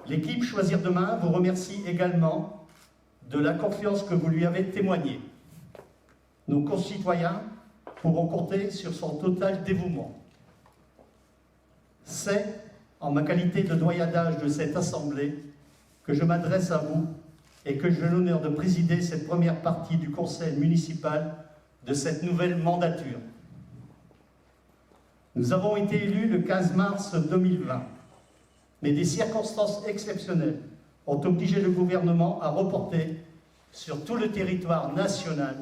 L'équipe Choisir Demain vous remercie également de la confiance que vous lui avez témoignée. Nos concitoyens pourront compter sur son total dévouement. C'est, en ma qualité de doyen d'âge de cette Assemblée, que je m'adresse à vous et que j'ai l'honneur de présider cette première partie du conseil municipal de cette nouvelle mandature. Nous avons été élus le 15 mars 2020, mais des circonstances exceptionnelles ont obligé le gouvernement à reporter sur tout le territoire national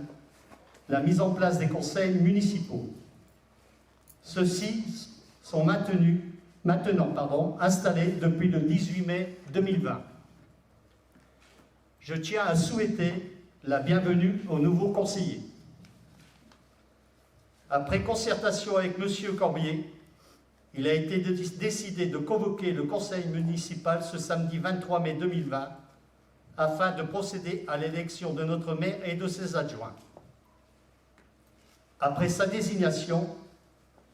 la mise en place des conseils municipaux. Ceux-ci sont maintenant installés depuis le 18 mai 2020. Je tiens à souhaiter la bienvenue aux nouveaux conseillers. Après concertation avec M. Corbier, il a été décidé de convoquer le conseil municipal ce samedi 23 mai 2020 afin de procéder à l'élection de notre maire et de ses adjoints. Après sa désignation,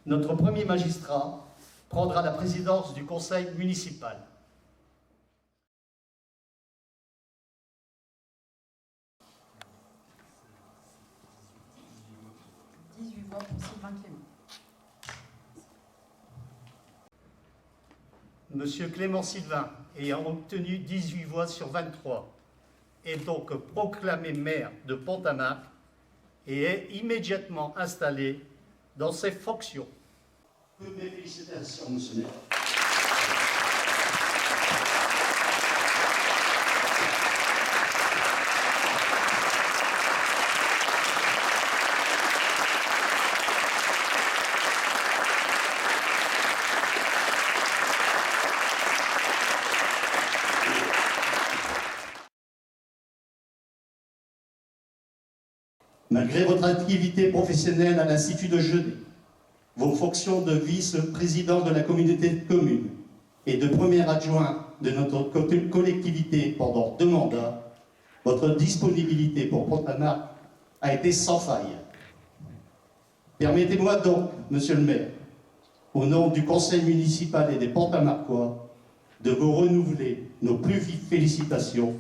notre premier magistrat prendra la présidence du conseil municipal. Voix pour Sylvain Clément. Monsieur Clément Sylvain, ayant obtenu 18 voix sur 23, est donc proclamé maire de Pont-à-Marc et est immédiatement installé dans ses fonctions. Toutes mes félicitations, monsieur le maire. Malgré votre activité professionnelle à l'Institut de Genève, vos fonctions de vice-président de la communauté de communes et de premier adjoint de notre collectivité pendant 2 mandats, votre disponibilité pour Pont-à-Marc a été sans faille. Permettez-moi donc, monsieur le maire, au nom du conseil municipal et des Pont-à-Marcois, de vous renouveler nos plus vives félicitations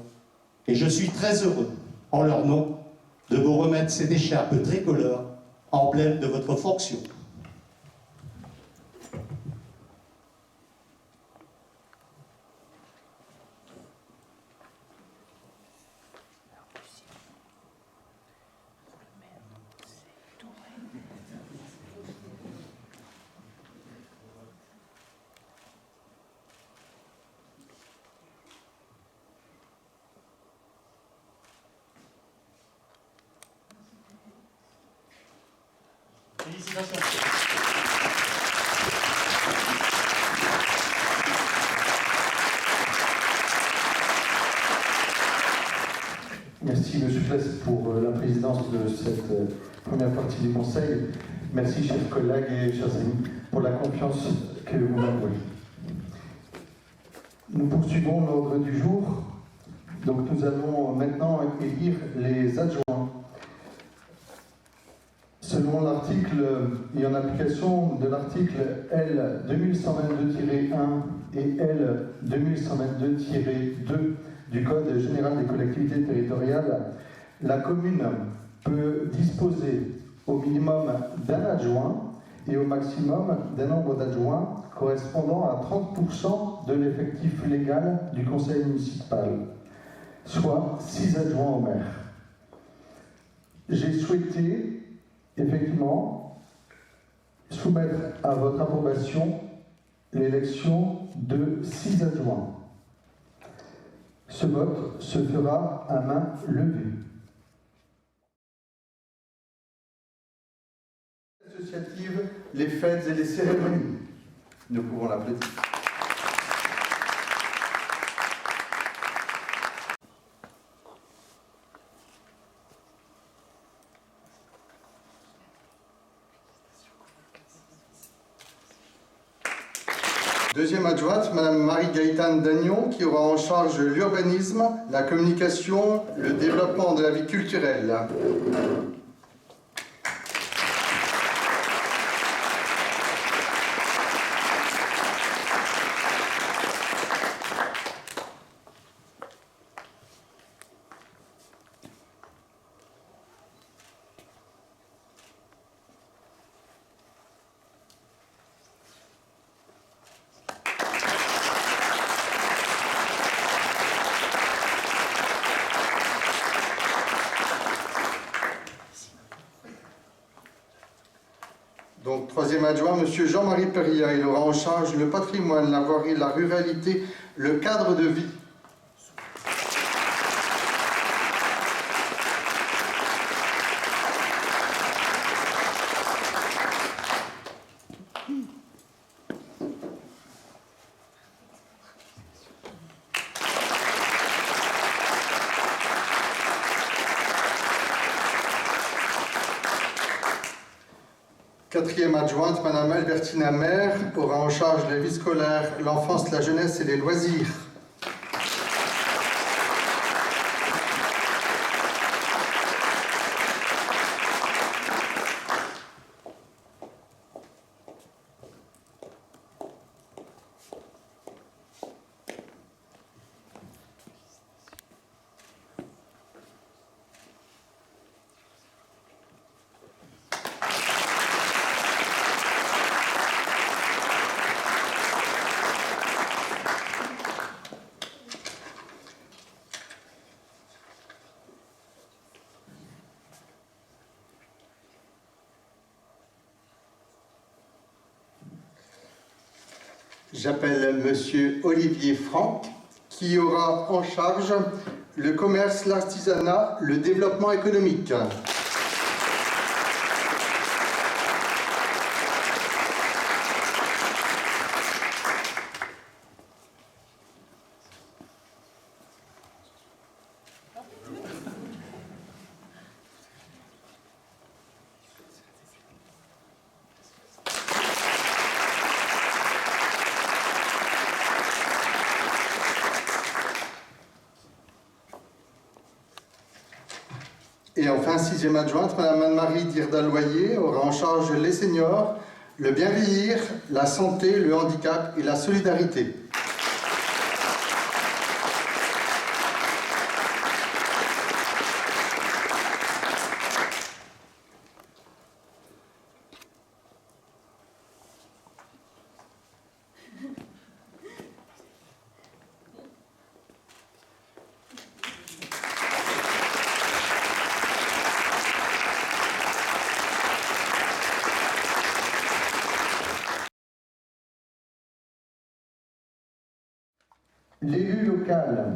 et je suis très heureux, en leur nom, de vous remettre cette écharpe tricolore, emblème de votre fonction. Félicitations. Merci Monsieur Pless pour la présidence de cette première partie du Conseil. Merci chers collègues et chers amis pour la confiance que vous m'avouez. Nous poursuivons l'ordre du jour. Donc nous allons maintenant élire les adjoints. Selon l'article et en application de l'article L 2122-1 et L 2122-2 du Code général des collectivités territoriales, la commune peut disposer au minimum d'un adjoint et au maximum d'un nombre d'adjoints correspondant à 30% de l'effectif légal du conseil municipal, soit 6 adjoints au maire. J'ai souhaité effectivement soumettre à votre approbation l'élection de 6 adjoints. Ce vote se fera à main levée. Associative, les fêtes et les cérémonies. Nous pouvons l'applaudir. Deuxième adjointe, Madame Marie-Gaëtane Dagnon, qui aura en charge l'urbanisme, la communication, le développement de la vie culturelle. Donc, troisième adjoint, M. Jean-Marie Perria, il aura en charge le patrimoine, la voirie, la ruralité, le cadre de vie. Quatrième adjointe, Mme Albertina Maire, aura en charge la vie scolaire, l'enfance, la jeunesse et les loisirs. J'appelle M. Olivier Franck, qui aura en charge le commerce, l'artisanat, le développement économique. Et enfin, sixième adjointe, Mme Anne-Marie Dirda-Loyer aura en charge les seniors, le bien vieillir, la santé, le handicap et la solidarité. L'élu local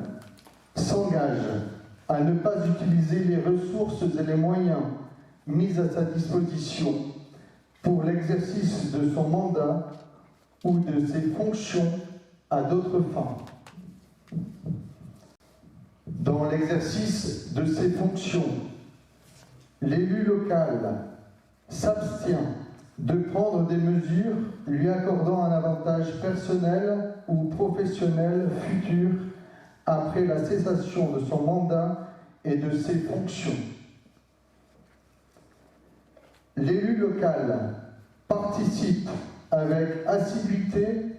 s'engage à ne pas utiliser les ressources et les moyens mis à sa disposition pour l'exercice de son mandat ou de ses fonctions à d'autres fins. Dans l'exercice de ses fonctions, l'élu local s'abstient de prendre des mesures lui accordant un avantage personnel ou professionnel futur après la cessation de son mandat et de ses fonctions. L'élu local participe avec assiduité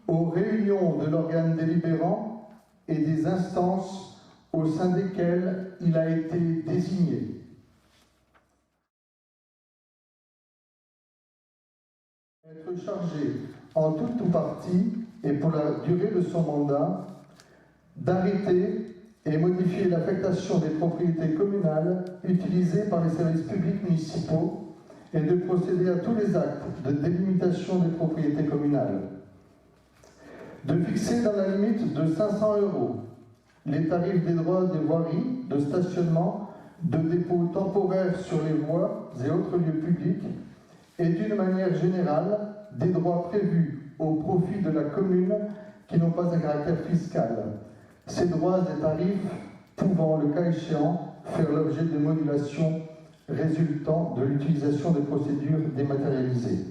aux réunions de l'organe délibérant et des instances au sein desquelles il a été désigné. Être chargé en tout ou partie et pour la durée de son mandat d'arrêter et modifier l'affectation des propriétés communales utilisées par les services publics municipaux et de procéder à tous les actes de délimitation des propriétés communales. De fixer dans la limite de 500 € les tarifs des droits des voiries, de stationnement, de dépôt temporaire sur les voies et autres lieux publics et d'une manière générale des droits prévus au profit de la commune qui n'ont pas un caractère fiscal. Ces droits et tarifs pouvant, le cas échéant, faire l'objet de modulations résultant de l'utilisation des procédures dématérialisées.